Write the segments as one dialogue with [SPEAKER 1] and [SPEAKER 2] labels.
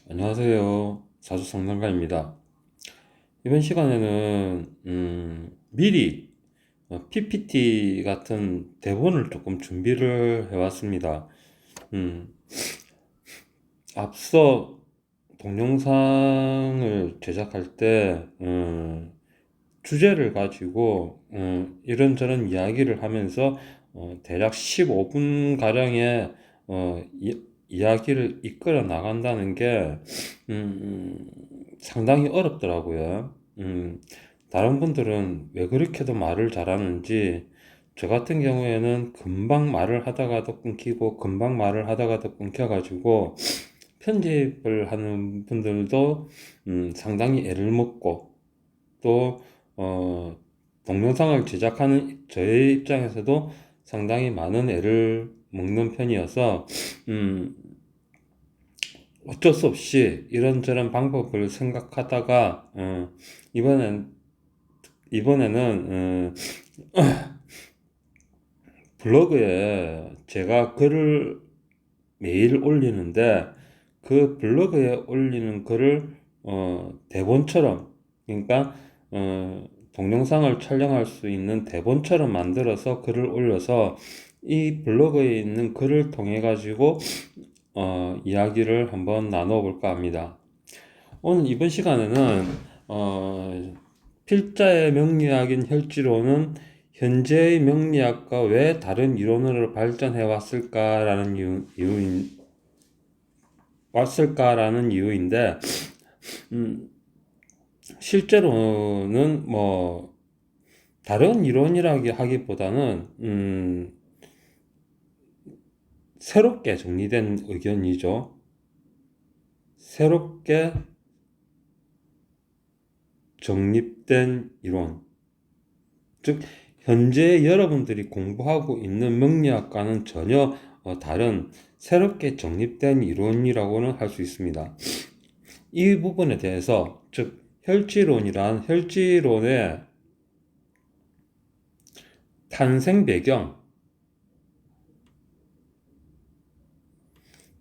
[SPEAKER 1] 안녕하세요. 사주상담가입니다. 이번 시간에는 미리 PPT 같은 대본을 조금 준비를 해왔습니다. 음, 앞서 동영상을 제작할 때 주제를 가지고 이런저런 이야기를 하면서 대략 15분 가량의 이야기를 이끌어 나간다는 게 상당히 어렵더라고요. 다른 분들은 왜 그렇게도 말을 잘하는지, 저 같은 경우에는 금방 말을 하다가도 끊기고 금방 말을 하다가도 끊겨가지고 편집을 하는 분들도 상당히 애를 먹고, 또 동영상을 제작하는 저의 입장에서도 상당히 많은 애를 먹는 편이어서 음, 어쩔 수 없이 이런저런 방법을 생각하다가 이번엔 이번에는 블로그에 제가 글을 매일 올리는데, 그 블로그에 올리는 글을 대본처럼, 그러니까 동영상을 촬영할 수 있는 대본처럼 만들어서 글을 올려서 이 블로그에 있는 글을 통해 가지고 이야기를 한번 나눠 볼까 합니다. 오늘 이번 시간에는 필자의 명리학인 혈지론은 현재의 명리학과 왜 다른 이론으로 발전해 왔을까라는 이유인데, 음, 실제로는 뭐 다른 이론이라기 하기보다는 새롭게 정리된 의견이죠. 새롭게 정립된 이론. 즉, 현재 여러분들이 공부하고 있는 명리학과는 전혀 다른 새롭게 정립된 이론이라고는 할 수 있습니다. 이 부분에 대해서, 즉 혈지론이란 혈지론의 탄생 배경,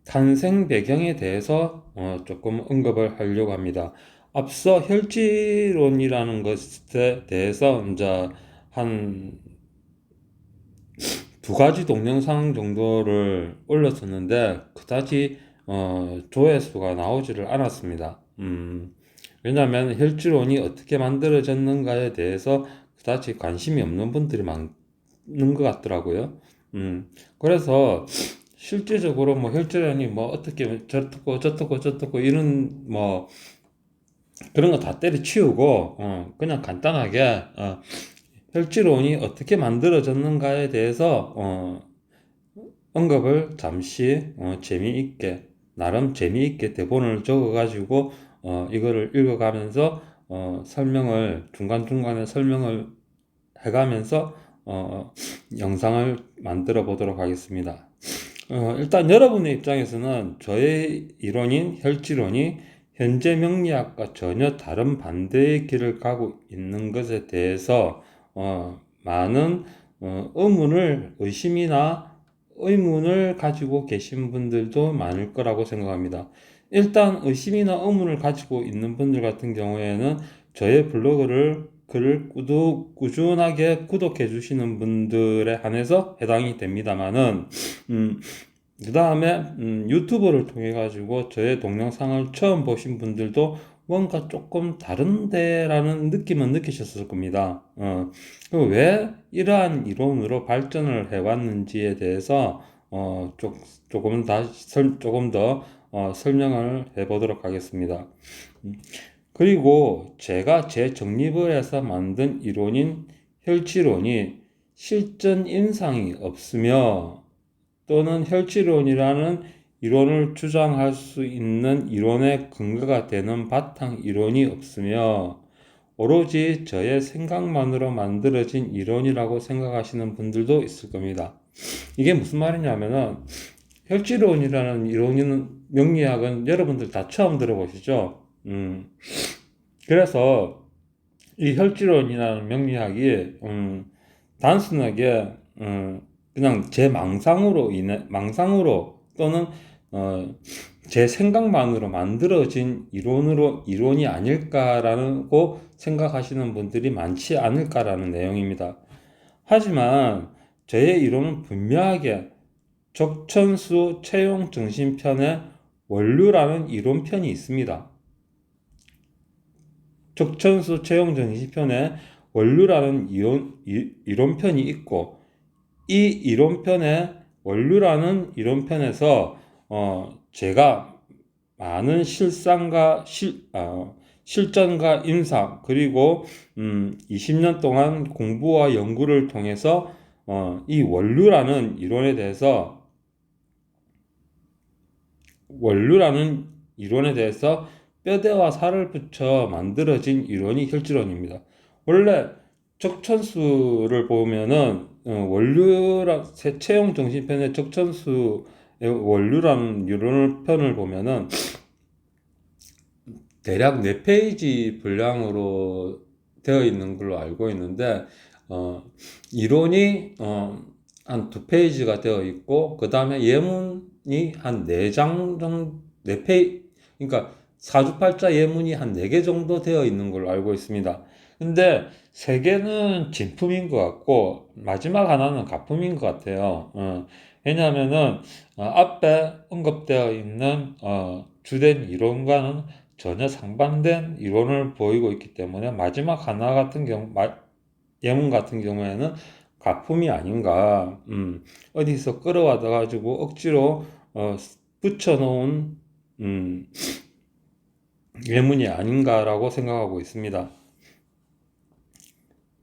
[SPEAKER 1] 탄생 배경에 대해서 조금 언급을 하려고 합니다. 앞서 혈지론이라는 것에 대해서 이제 한 두 가지 동영상 정도를 올렸었는데 그다지 조회수가 나오지를 않았습니다. 왜냐하면 혈지론이 어떻게 만들어졌는가에 대해서 그다지 관심이 없는 분들이 많은 것 같더라고요. 그래서 실제적으로 뭐 혈전이 뭐 어떻게 저떻고 이런 뭐 그런 거 다 때려치우고 그냥 간단하게 혈지론이 어떻게 만들어졌는가에 대해서 언급을 잠시 재미있게, 나름 재미있게 대본을 적어가지고 이거를 읽어가면서 설명을 중간중간에 설명을 해가면서 영상을 만들어 보도록 하겠습니다. 일단 여러분의 입장에서는 저의 이론인 혈지론이 현재 명리학과 전혀 다른 반대의 길을 가고 있는 것에 대해서 많은 의심이나 의문을 가지고 계신 분들도 많을 거라고 생각합니다. 일단 의심이나 의문을 가지고 있는 분들 같은 경우에는 저의 글을 꾸준하게 구독해 주시는 분들에 한해서 해당이 됩니다만은, 그 다음에 유튜브를 통해 가지고 저의 동영상을 처음 보신 분들도 뭔가 조금 다른데라는 느낌은 느끼셨을 겁니다. 왜 이러한 이론으로 발전을 해왔는지에 대해서 조금 더 설명을 해보도록 하겠습니다. 그리고 제가 재정립을 해서 만든 이론인 혈치론이 실전 임상이 없으며, 또는 혈치론이라는 이론을 주장할 수 있는 이론의 근거가 되는 바탕 이론이 없으며 오로지 저의 생각만으로 만들어진 이론이라고 생각하시는 분들도 있을 겁니다. 이게 무슨 말이냐면은, 혈지론이라는 이론은, 명리학은 여러분들 다 처음 들어보시죠? 그래서 이 혈지론이라는 명리학이 단순하게 그냥 제 망상으로 또는 제 생각만으로 만들어진 이론이 아닐까라고 생각하시는 분들이 많지 않을까라는 내용입니다. 하지만 저의 이론은 분명하게 적천수 채용 정신편에 원류라는 이론편이 있습니다. 적천수 채용 정신편에 원류라는 이론편이 있고, 이 이론편에 원류라는 이론편에서 제가 많은 실전과 임상, 그리고 20년 동안 공부와 연구를 통해서 이 원류라는 이론에 대해서 뼈대와 살을 붙여 만들어진 이론이 혈지론입니다. 원래 적천수를 보면은 채용 정신편의 적천수의 원류라는 이론편을 보면은 대략 4페이지 분량으로 되어 있는 걸로 알고 있는데, 이론이 한 2페이지가 되어 있고, 그 다음에 예문이 한 4장 정도, 4페이지, 그러니까 사주팔자 예문이 한 4개 정도 되어 있는 걸로 알고 있습니다. 근데 3개는 진품인 것 같고, 마지막 하나는 가품인 것 같아요. 왜냐하면은, 앞에 언급되어 있는, 주된 이론과는 전혀 상반된 이론을 보이고 있기 때문에 마지막 하나 같은 예문 같은 경우에는 가품이 아닌가, 어디서 끌어와다 가지고 억지로 붙여놓은 예문이 아닌가라고 생각하고 있습니다.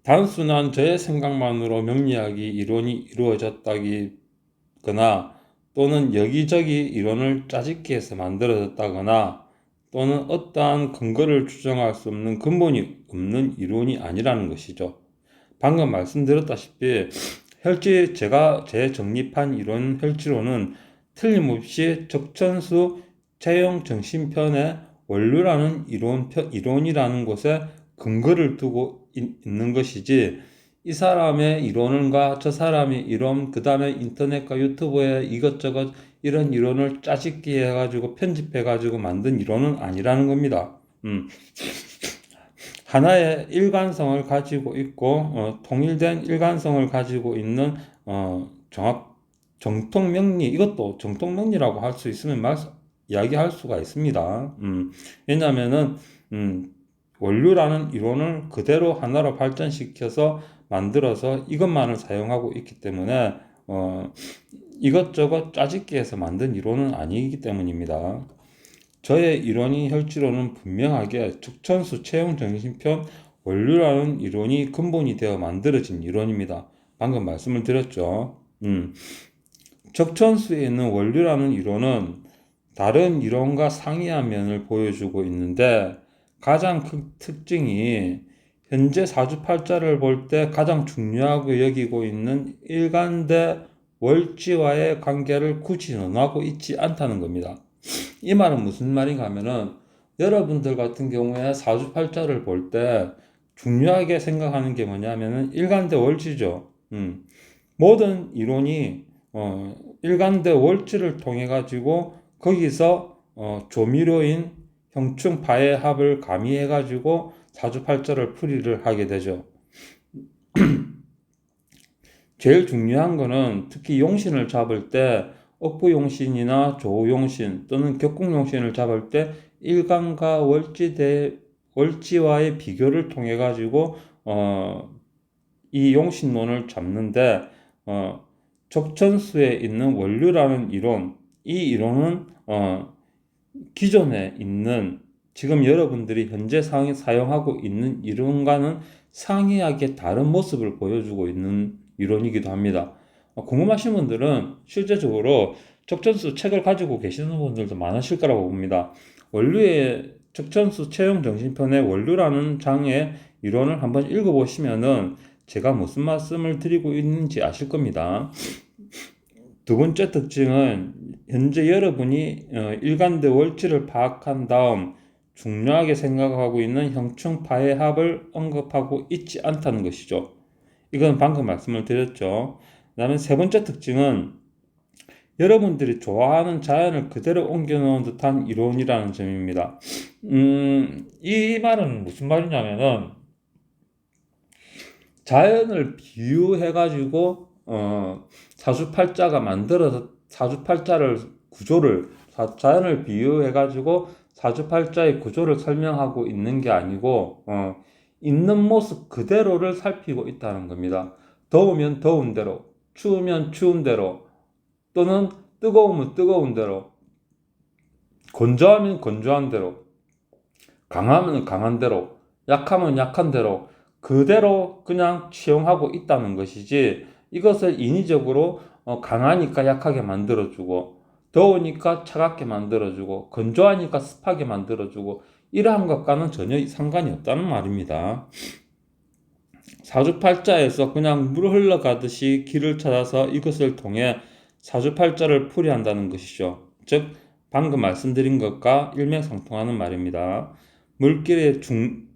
[SPEAKER 1] 단순한 저의 생각만으로 명리학이 이론이 이루어졌다거나, 또는 여기저기 이론을 짜집기 해서 만들어졌다거나, 또는 어떠한 근거를 추정할 수 없는 근본이 없는 이론이 아니라는 것이죠. 방금 말씀드렸다시피 제 정립한 이론 혈지론은 틀림없이 적천수 채용 정신편의 원류라는 이론이라는 것에 근거를 두고 있는 것이지, 이 사람의 이론과 저 사람의 이론, 그 다음에 인터넷과 유튜브에 이것저것 이런 이론을 짜집기 해가지고 편집해가지고 만든 이론은 아니라는 겁니다. 하나의 일관성을 가지고 있고, 통일된 일관성을 가지고 있는 정통명리, 이것도 정통명리라고 할 수 있으면 이야기할 수가 있습니다. 왜냐하면은 원류라는 이론을 그대로 하나로 발전시켜서 만들어서 이것만을 사용하고 있기 때문에 이것저것 짜집기 해서 만든 이론은 아니기 때문입니다. 저의 이론인 혈지론은 분명하게 적천수 채용 정신편 원류라는 이론이 근본이 되어 만들어진 이론입니다. 방금 말씀을 드렸죠. 적천수에 있는 원류라는 이론은 다른 이론과 상이한 면을 보여주고 있는데, 가장 큰 특징이 현재 사주팔자를 볼 때 가장 중요하고 여기고 있는 일간대 월지와의 관계를 굳이 논하고 있지 않다는 겁니다. 이 말은 무슨 말인가 하면은, 여러분들 같은 경우에 사주팔자를 볼 때 중요하게 생각하는 게 뭐냐면은 일간대 월지죠. 모든 이론이 일간대 월지를 통해 가지고 거기서 조미료인 형충파의 합을 가미해 가지고 사주팔자를 풀이를 하게 되죠. 제일 중요한 거는 특히 용신을 잡을 때 억부용신이나 조우용신 또는 격국용신을 잡을 때 일간과 월지와의 비교를 통해 가지고 이 용신론을 잡는데, 적천수에 있는 원류라는 이론, 이 이론은 기존에 있는, 지금 여러분들이 현재 사용하고 있는 이론과는 상이하게 다른 모습을 보여주고 있는 이론이기도 합니다. 궁금하신 분들은 실제적으로 적천수 책을 가지고 계시는 분들도 많으실 거라고 봅니다. 원류의 적천수 채용 정신편의 원류라는 장의 이론을 한번 읽어보시면은 제가 무슨 말씀을 드리고 있는지 아실 겁니다. 두 번째 특징은 현재 여러분이 일간대 월지를 파악한 다음 중요하게 생각하고 있는 형충파의 합을 언급하고 있지 않다는 것이죠. 이건 방금 말씀을 드렸죠. 그 다음에 세 번째 특징은 여러분들이 좋아하는 자연을 그대로 옮겨놓은 듯한 이론이라는 점입니다. 이 말은 무슨 말이냐면은 자연을 비유해가지고 사주팔자가 만들어서 사주팔자를 구조를 자연을 비유해가지고 사주팔자의 구조를 설명하고 있는 게 아니고 있는 모습 그대로를 살피고 있다는 겁니다. 더우면 더운 대로, 추우면 추운 대로, 또는 뜨거우면 뜨거운 대로, 건조하면 건조한 대로, 강하면 강한 대로, 약하면 약한 대로 그대로 그냥 채용하고 있다는 것이지, 이것을 인위적으로 강하니까 약하게 만들어주고, 더우니까 차갑게 만들어주고, 건조하니까 습하게 만들어주고, 이러한 것과는 전혀 상관이 없다는 말입니다. 사주팔자에서 그냥 물 흘러가듯이 길을 찾아서 이것을 통해 사주팔자를 풀이한다는 것이죠. 즉 방금 말씀드린 것과 일맥상통하는 말입니다. 물길의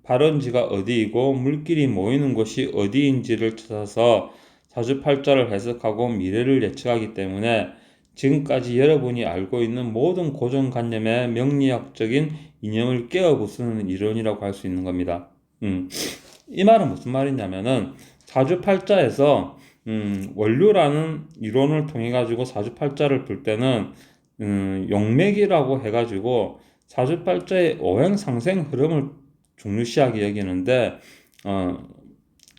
[SPEAKER 1] 발원지가 어디이고 물길이 모이는 곳이 어디인지를 찾아서 사주팔자를 해석하고 미래를 예측하기 때문에 지금까지 여러분이 알고 있는 모든 고정관념의 명리학적인 이념을 깨어부수는 이론이라고 할 수 있는 겁니다. 이 말은 무슨 말이냐면은 사주팔자에서 원류라는 이론을 통해 가지고 사주팔자를 풀 때는 용맥이라고 해가지고 사주팔자의 오행상생 흐름을 중요시하게 여기는데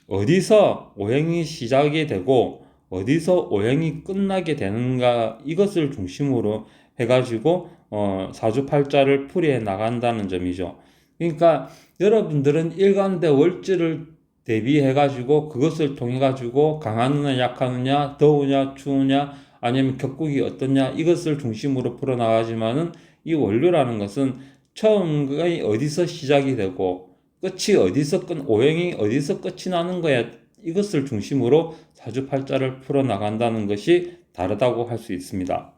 [SPEAKER 1] 어디서 오행이 시작이 되고 어디서 오행이 끝나게 되는가, 이것을 중심으로 해가지고 사주팔자를 풀이해 나간다는 점이죠. 그러니까 여러분들은 일간대 월지를 대비해 가지고 그것을 통해 가지고 강하느냐 약하느냐, 더우냐 추우냐, 아니면 격국이 어떻냐, 이것을 중심으로 풀어 나가지만은 이 원료라는 것은 처음이 어디서 시작이 되고 끝이 어디서 오행이 어디서 끝이 나는 거야, 이것을 중심으로 사주팔자를 풀어 나간다는 것이 다르다고 할 수 있습니다.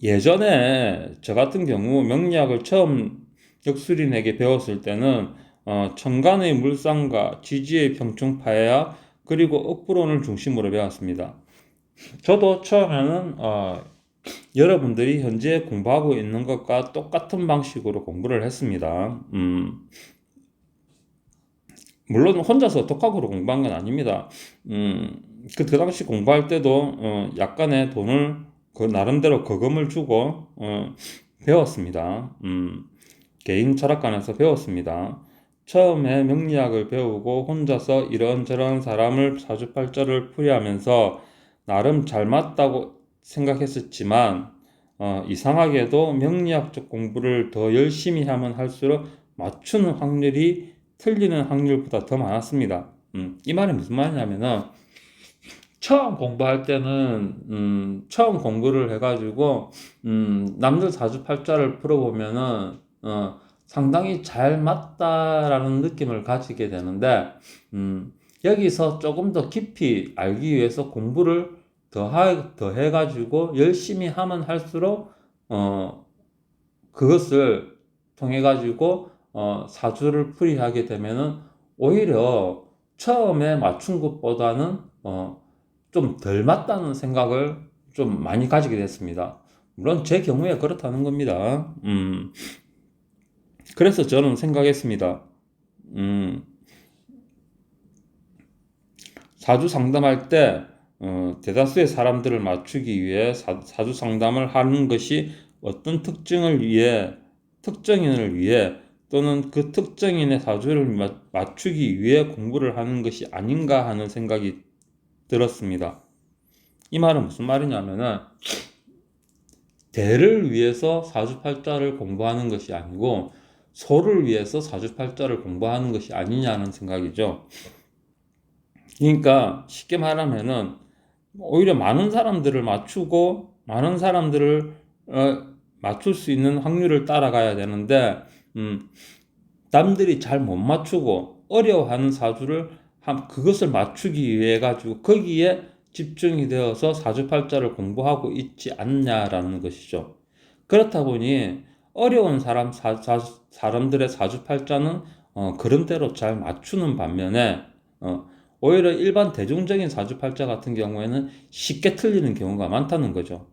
[SPEAKER 1] 예전에 저 같은 경우 명리학을 처음 역술인에게 배웠을 때는 천간의 물상과 지지의 평충파야, 그리고 억부론을 중심으로 배웠습니다. 저도 처음에는 여러분들이 현재 공부하고 있는 것과 똑같은 방식으로 공부를 했습니다. 물론 혼자서 독학으로 공부한 건 아닙니다. 그 당시 공부할 때도 약간의 돈을 그 나름대로 거금을 주고 배웠습니다. 개인 철학관에서 배웠습니다. 처음에 명리학을 배우고 혼자서 이런저런 사람을 사주팔자를 풀이하면서 나름 잘 맞다고 생각했었지만 이상하게도 명리학적 공부를 더 열심히 하면 할수록 맞추는 확률이 틀리는 확률보다 더 많았습니다. 이 말이 무슨 말이냐면은 처음 공부할 때는 처음 공부를 해가지고 남들 사주팔자를 풀어보면은 상당히 잘 맞다라는 느낌을 가지게 되는데 여기서 조금 더 깊이 알기 위해서 공부를 더 해가지고 열심히 하면 할수록 그것을 통해 가지고 사주를 풀이하게 되면은 오히려 처음에 맞춘 것보다는 좀 덜 맞다는 생각을 좀 많이 가지게 됐습니다. 물론 제 경우에 그렇다는 겁니다. 그래서 저는 생각했습니다. 사주 상담할 때 대다수의 사람들을 맞추기 위해 사주 상담을 하는 것이 어떤 특정인을 위해 또는 그 특정인의 사주를 맞추기 위해 공부를 하는 것이 아닌가 하는 생각이 들었습니다. 이 말은 무슨 말이냐면은 대를 위해서 사주팔자를 공부하는 것이 아니고 소를 위해서 사주팔자를 공부하는 것이 아니냐는 생각이죠. 그러니까 쉽게 말하면은 오히려 많은 사람들을 맞추고 많은 사람들을 맞출 수 있는 확률을 따라가야 되는데 남들이 잘 못 맞추고 어려워하는 사주를 그것을 맞추기 위해 가지고 거기에 집중이 되어서 사주팔자를 공부하고 있지 않냐라는 것이죠. 그렇다 보니 어려운 사람들의 사주팔자는 그런 대로 잘 맞추는 반면에 오히려 일반 대중적인 사주팔자 같은 경우에는 쉽게 틀리는 경우가 많다는 거죠.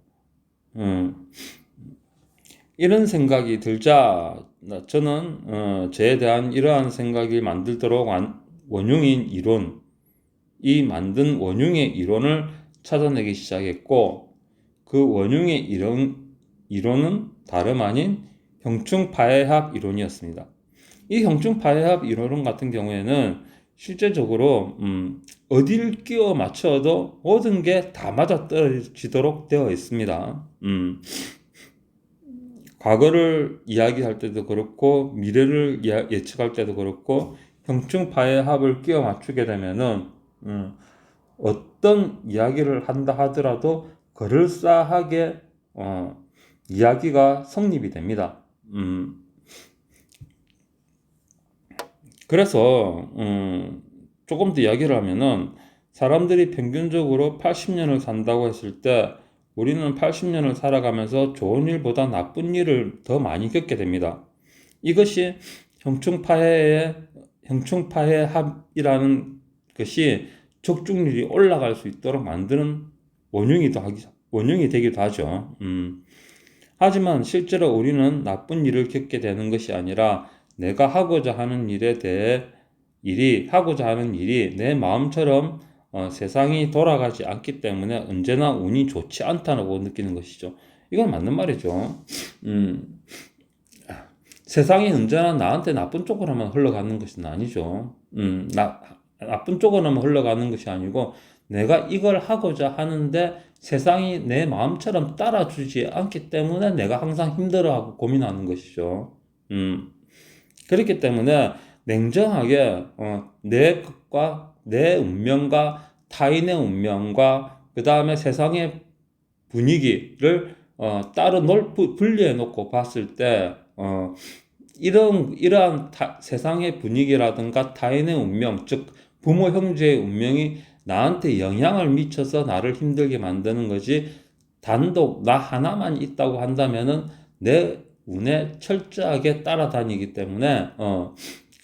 [SPEAKER 1] 이런 생각이 들자 저는 저에 대한 이러한 생각이 만들도록 원흉인 이론, 이 만든 원흉의 이론을 찾아내기 시작했고, 그 원흉의 이론은 다름 아닌 형충파해합 이론이었습니다. 이 형충파해합 이론 같은 경우에는 실제적으로 어딜 끼워 맞춰도 모든 게 다 맞아떨어지도록 되어 있습니다. 과거를 이야기할 때도 그렇고 미래를 예측할 때도 그렇고 형충파해합을 끼워 맞추게 되면은 어떤 이야기를 한다 하더라도 그럴싸하게 이야기가 성립이 됩니다. 그래서 조금 더 이야기를 하면은 사람들이 평균적으로 80년을 산다고 했을 때 우리는 80년을 살아가면서 좋은 일보다 나쁜 일을 더 많이 겪게 됩니다. 이것이 형충파해합이라는 것이 적중률이 올라갈 수 있도록 만드는 원흉이 되기도 하죠. 하지만 실제로 우리는 나쁜 일을 겪게 되는 것이 아니라 내가 하고자 하는 하고자 하는 일이 내 마음처럼 세상이 돌아가지 않기 때문에 언제나 운이 좋지 않다고 느끼는 것이죠. 이건 맞는 말이죠. 세상이 언제나 나한테 나쁜 쪽으로만 흘러가는 것은 아니죠. 나쁜 쪽으로만 흘러가는 것이 아니고 내가 이걸 하고자 하는데 세상이 내 마음처럼 따라주지 않기 때문에 내가 항상 힘들어하고 고민하는 것이죠. 그렇기 때문에 냉정하게 내 것과 내 운명과 타인의 운명과 그 다음에 세상의 분위기를 따로 분리해 놓고 봤을 때 이러한 세상의 분위기라든가 타인의 운명, 즉 부모 형제의 운명이 나한테 영향을 미쳐서 나를 힘들게 만드는 거지, 단독 나 하나만 있다고 한다면은 내 운에 철저하게 따라다니기 때문에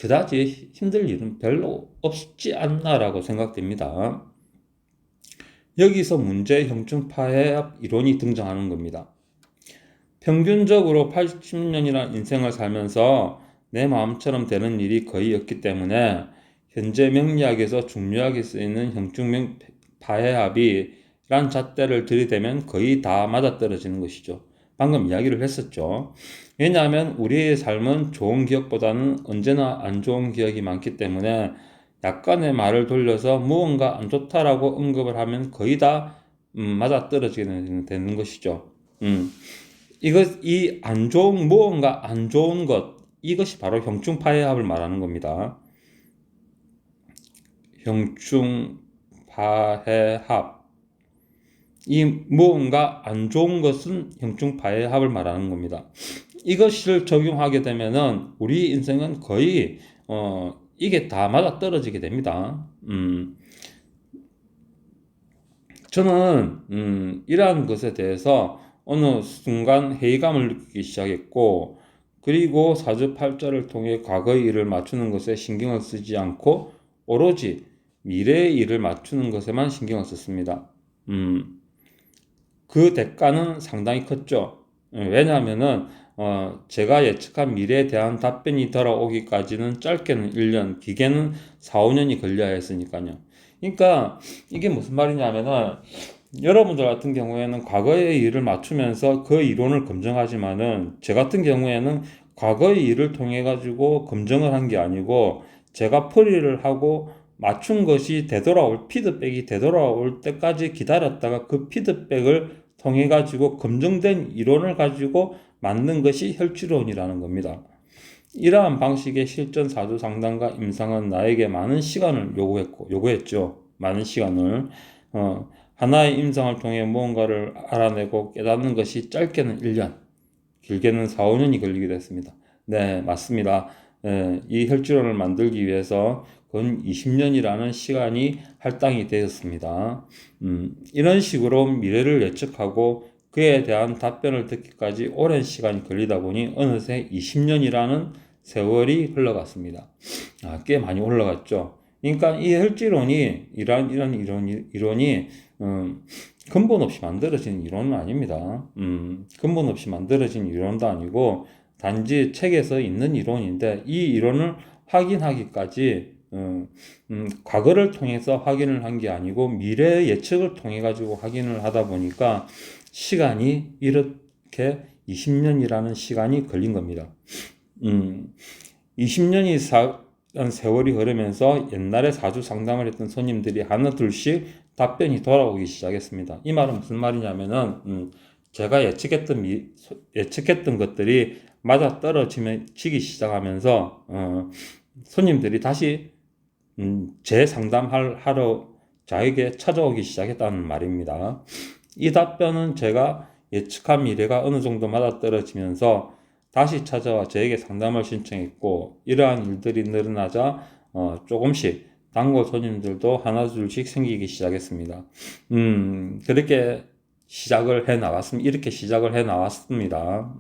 [SPEAKER 1] 그다지 힘들 일은 별로 없지 않나라고 생각됩니다. 여기서 문제 형충파해합 이론이 등장하는 겁니다. 평균적으로 80년이라는 인생을 살면서 내 마음처럼 되는 일이 거의 없기 때문에 현재 명리학에서 중요하게 쓰이는 형충명 파해합이란 잣대를 들이대면 거의 다 맞아떨어지는 것이죠. 방금 이야기를 했었죠. 왜냐하면 우리의 삶은 좋은 기억보다는 언제나 안 좋은 기억이 많기 때문에 약간의 말을 돌려서 무언가 안 좋다라고 언급을 하면 거의 다 맞아떨어지게 되는 것이죠. 이 안 좋은 무언가 안 좋은 것, 이것이 바로 형충파해합을 말하는 겁니다. 형충파해합. 이 무언가 안 좋은 것은 형충파해합을 말하는 겁니다. 이것을 적용하게 되면은 우리 인생은 거의 이게 다 맞아떨어지게 됩니다. 저는 이러한 것에 대해서 어느 순간 회의감을 느끼기 시작했고, 그리고 사주팔자를 통해 과거의 일을 맞추는 것에 신경을 쓰지 않고 오로지 미래의 일을 맞추는 것에만 신경을 썼습니다. 그 대가는 상당히 컸죠. 왜냐하면은 제가 예측한 미래에 대한 답변이 돌아오기까지는 짧게는 1년, 길게는 4, 5년이 걸려야 했으니까요. 그러니까 이게 무슨 말이냐면은 여러분들 같은 경우에는 과거의 일을 맞추면서 그 이론을 검증하지만은 제 같은 경우에는 과거의 일을 통해 가지고 검증을 한 게 아니고 제가 풀이를 하고 맞춘 것이 피드백이 되돌아올 때까지 기다렸다가 그 피드백을 통해 가지고 검증된 이론을 가지고 만든 것이 혈주론이라는 겁니다. 이러한 방식의 실전 사주 상담과 임상은 나에게 많은 시간을 요구했죠. 많은 시간을. 하나의 임상을 통해 무언가를 알아내고 깨닫는 것이 짧게는 1년, 길게는 4, 5년이 걸리기도 했습니다. 네, 맞습니다. 이 혈주론을 만들기 위해서 건 20년이라는 시간이 할당이 되었습니다. 이런 식으로 미래를 예측하고 그에 대한 답변을 듣기까지 오랜 시간이 걸리다 보니 어느새 20년이라는 세월이 흘러갔습니다. 꽤 많이 올라갔죠. 그러니까 이 혈지론이 이런 이론이 근본 없이 만들어진 이론은 아닙니다. 근본 없이 만들어진 이론도 아니고 단지 책에서 있는 이론인데 이 이론을 확인하기까지 과거를 통해서 확인을 한 게 아니고 미래 예측을 통해 가지고 확인을 하다 보니까 시간이 이렇게 20년이라는 시간이 걸린 겁니다. 20년이 세월이 흐르면서 옛날에 사주 상담을 했던 손님들이 하나 둘씩 답변이 돌아오기 시작했습니다. 이 말은 무슨 말이냐면은 제가 예측했던 것들이 맞아 떨어지기 시작하면서 손님들이 다시 재상담하러 저에게 찾아오기 시작했다는 말입니다. 이 답변은 제가 예측한 미래가 어느 정도 맞아떨어지면서 다시 찾아와 저에게 상담을 신청했고, 이러한 일들이 늘어나자 조금씩 단골 손님들도 하나 둘씩 생기기 시작했습니다. 그렇게 이렇게 시작을 해 나왔습니다.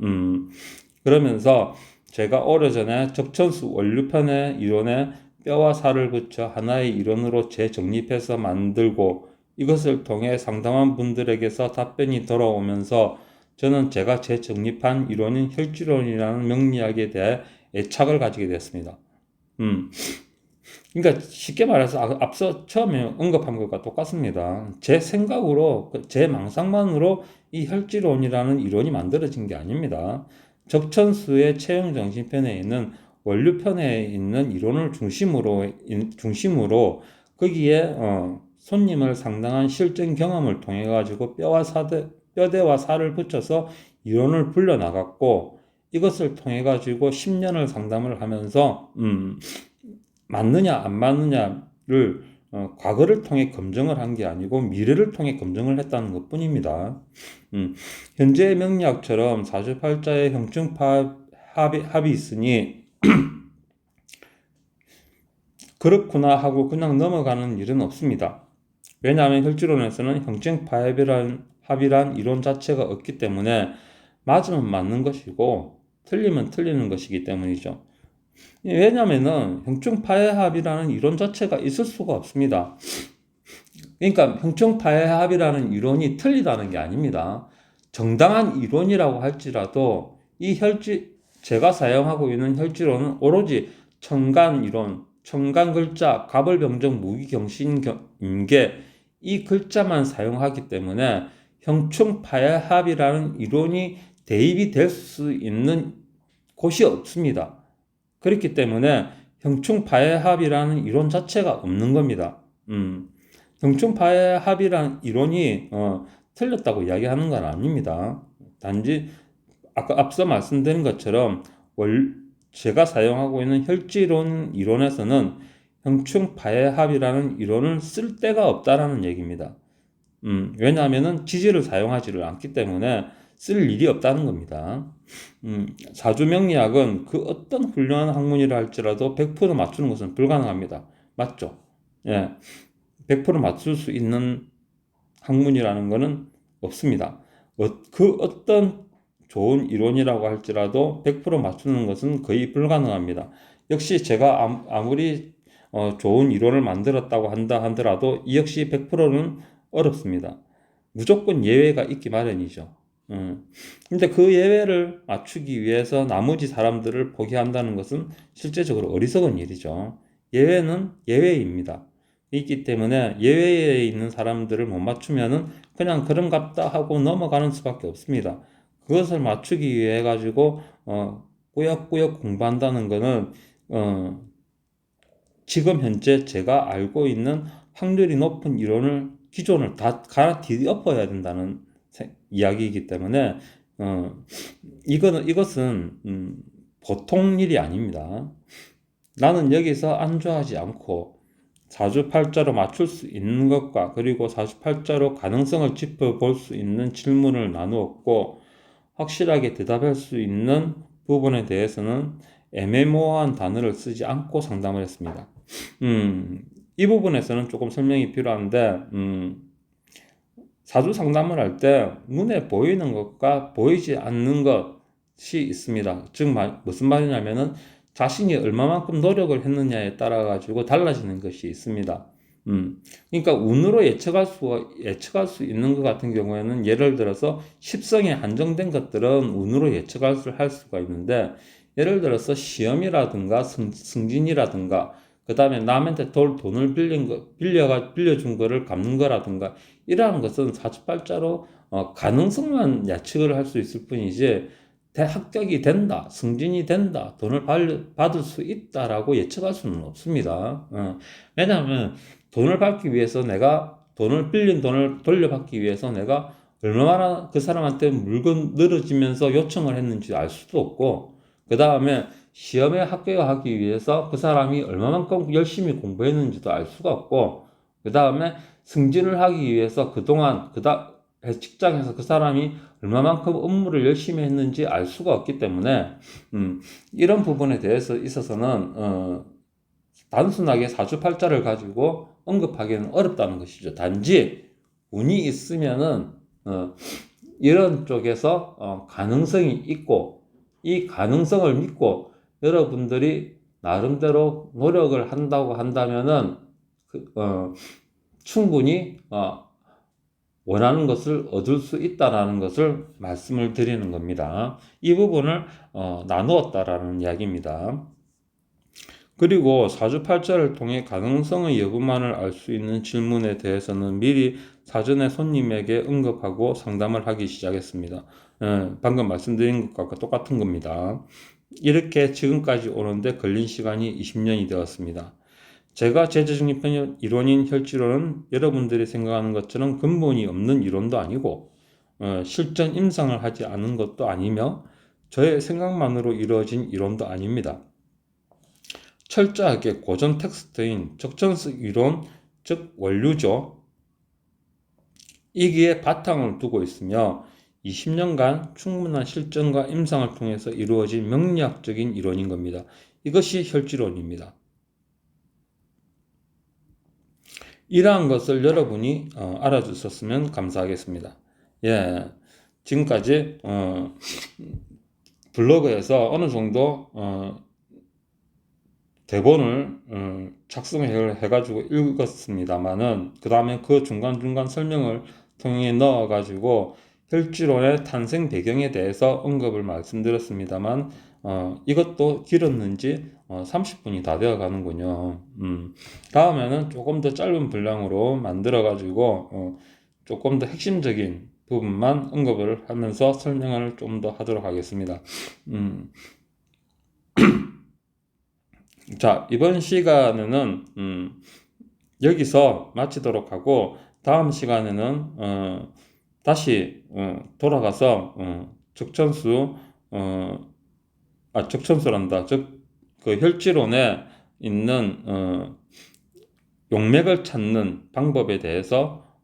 [SPEAKER 1] 그러면서 제가 오래전에 적천수 원류편의 이론에 뼈와 살을 붙여 하나의 이론으로 재정립해서 만들고, 이것을 통해 상담한 분들에게서 답변이 돌아오면서 저는 제가 재정립한 이론인 혈지론이라는 명리학에 대해 애착을 가지게 됐습니다. 그러니까 쉽게 말해서 앞서 처음에 언급한 것과 똑같습니다. 제 생각으로, 제 망상만으로 이 혈지론이라는 이론이 만들어진 게 아닙니다. 적천수의 체형정신편에 있는 원류편에 있는 이론을 중심으로 거기에 손님을 상당한 실전 경험을 통해 가지고 뼈대와 살을 붙여서 이론을 불려나갔고, 이것을 통해 가지고 10년을 상담을 하면서 맞느냐 안 맞느냐를 과거를 통해 검증을 한 게 아니고 미래를 통해 검증을 했다는 것 뿐입니다. 현재의 명리학처럼 사주팔자의 형충파 합이 있으니 그렇구나 하고 그냥 넘어가는 일은 없습니다. 왜냐하면 혈지론에서는 합이란 이론 자체가 없기 때문에 맞으면 맞는 것이고 틀리면 틀리는 것이기 때문이죠. 왜냐하면 형충파해합이라는 이론 자체가 있을 수가 없습니다. 그러니까 형충파해합이라는 이론이 틀리다는 게 아닙니다. 정당한 이론이라고 할지라도 제가 사용하고 있는 혈지론은 오로지 천간 이론, 천간 글자, 갑을병정 무기경신인계 이 글자만 사용하기 때문에 형충파해합이라는 이론이 대입이 될 수 있는 곳이 없습니다. 그렇기 때문에 형충파해합이라는 이론 자체가 없는 겁니다. 형충파해합이라는 이론이 틀렸다고 이야기하는 건 아닙니다. 단지 앞서 말씀드린 것처럼 제가 사용하고 있는 혈지론 이론에서는 형충파해합이라는 이론을 쓸 데가 없다라는 얘기입니다. 왜냐하면 지지를 사용하지를 않기 때문에 쓸 일이 없다는 겁니다. 사주명리학은 그 어떤 훌륭한 학문이라 할지라도 100% 맞추는 것은 불가능합니다. 맞죠? 예. 100% 맞출 수 있는 학문이라는 것은 없습니다. 그 어떤 좋은 이론이라고 할지라도 100% 맞추는 것은 거의 불가능합니다. 역시 제가 아무리 좋은 이론을 만들었다고 한다 하더라도 이 역시 100%는 어렵습니다. 무조건 예외가 있기 마련이죠. 근데 그 예외를 맞추기 위해서 나머지 사람들을 포기한다는 것은 실제적으로 어리석은 일이죠. 예외는 예외입니다. 있기 때문에 예외에 있는 사람들을 못 맞추면은 그냥 그런갑다 하고 넘어가는 수밖에 없습니다. 그것을 맞추기 위해 가지고 꾸역꾸역 공부한다는 것은 지금 현재 제가 알고 있는 확률이 높은 기존을 다 갈아 뒤엎어야 된다는 이야기이기 때문에 이것은 보통 일이 아닙니다. 나는 여기서 안주하지 않고 사주팔자로 맞출 수 있는 것과 그리고 사주팔자로 가능성을 짚어볼 수 있는 질문을 나누었고, 확실하게 대답할 수 있는 부분에 대해서는 애매모호한 단어를 쓰지 않고 상담을 했습니다. 이 부분에서는 조금 설명이 필요한데, 사주 상담을 할 때 눈에 보이는 것과 보이지 않는 것이 있습니다. 즉 무슨 말이냐면은 자신이 얼마만큼 노력을 했느냐에 따라 가지고 달라지는 것이 있습니다. 그러니까 운으로 예측할 수 있는 것 같은 경우에는 예를 들어서 십성에 한정된 것들은 운으로 할 수가 있는데 예를 들어서 시험이라든가 승진이라든가 그 다음에 남한테 돈을 빌려준 거를 갚는 거라든가 이러한 것은 사주팔자로 가능성만 예측을 할 수 있을 뿐이지 합격이 된다, 승진이 된다, 돈을 받을 수 있다라고 예측할 수는 없습니다. 왜냐하면 돈을 받기 위해서 빌린 돈을 돌려받기 위해서 내가 얼마나 그 사람한테 물건 늘어지면서 요청을 했는지 알 수도 없고, 그 다음에 시험에 합격하기 위해서 그 사람이 얼마만큼 열심히 공부했는지도 알 수가 없고, 그 다음에 승진을 하기 위해서 그동안 직장에서 그 사람이 얼마만큼 업무를 열심히 했는지 알 수가 없기 때문에 이런 부분에 대해서 있어서는 단순하게 사주팔자를 가지고 언급하기는 어렵다는 것이죠. 단지 운이 있으면은 이런 쪽에서 가능성이 있고 이 가능성을 믿고 여러분들이 나름대로 노력을 한다고 한다면은 충분히 원하는 것을 얻을 수 있다라는 것을 말씀을 드리는 겁니다. 이 부분을 나누었다라는 이야기입니다. 그리고 사주팔자를 통해 가능성의 여부만을 알 수 있는 질문에 대해서는 미리 사전에 손님에게 언급하고 상담을 하기 시작했습니다. 방금 말씀드린 것과 똑같은 겁니다. 이렇게 지금까지 오는데 걸린 시간이 20년이 되었습니다. 제가 제재중립편 이론인 혈지론은 여러분들이 생각하는 것처럼 근본이 없는 이론도 아니고 실전 임상을 하지 않은 것도 아니며 저의 생각만으로 이루어진 이론도 아닙니다. 철저하게 고전 텍스트인 적천수 이론, 즉 원류죠. 이기에 바탕을 두고 있으며 20년간 충분한 실전과 임상을 통해서 이루어진 명리학적인 이론인 겁니다. 이것이 혈지론입니다. 이러한 것을 여러분이 알아주셨으면 감사하겠습니다. 예, 지금까지 블로그에서 어느 정도 대본을 작성해가지고 읽었습니다만은 그 다음에 그 중간중간 설명을 통해 넣어가지고 혈지론의 탄생 배경에 대해서 언급을 말씀드렸습니다만 이것도 길었는지 30분이 다 되어 가는군요. 다음에는 조금 더 짧은 분량으로 만들어 가지고 조금 더 핵심적인 부분만 언급을 하면서 설명을 좀 더 하도록 하겠습니다. 자, 이번 시간에는 여기서 마치도록 하고 다음 시간에는 다시 돌아가서 적천수란다. 즉 그 혈지론에 있는 용맥을 찾는 방법에 대해서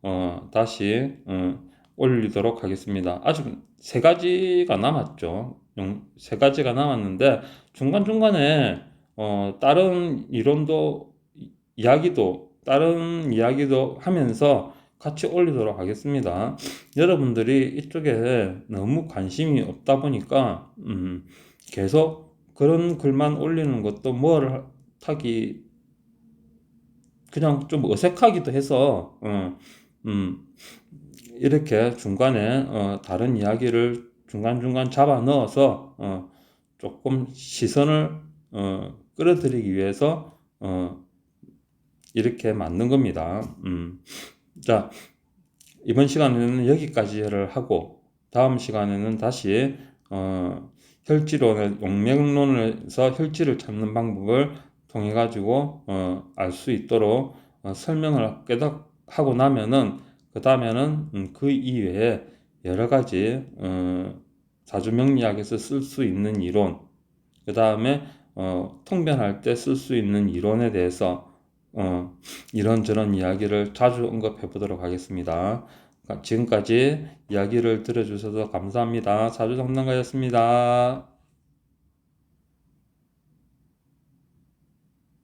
[SPEAKER 1] 다시 올리도록 하겠습니다. 아직 세 가지가 남았죠. 세 가지가 남았는데 중간중간에 다른 다른 이야기도 하면서 같이 올리도록 하겠습니다. 여러분들이 이쪽에 너무 관심이 없다 보니까 계속 그런 글만 올리는 것도 그냥 좀 어색하기도 해서 이렇게 중간에 다른 이야기를 중간중간 잡아 넣어서 조금 시선을 끌어들이기 위해서 이렇게 만든 겁니다. 자, 이번 시간에는 여기까지를 하고 다음 시간에는 다시 혈지론의 용맥론에서 혈지를 찾는 방법을 통해 가지고 알 수 있도록 설명을 하고 나면은 그 다음에는 그 이외에 여러 가지 사주명리학에서 쓸 수 있는 이론, 그 다음에 통변할 때 쓸 수 있는 이론에 대해서 이런저런 이야기를 자주 언급해 보도록 하겠습니다. 지금까지 이야기를 들어주셔서 감사합니다. 사주상담가였습니다.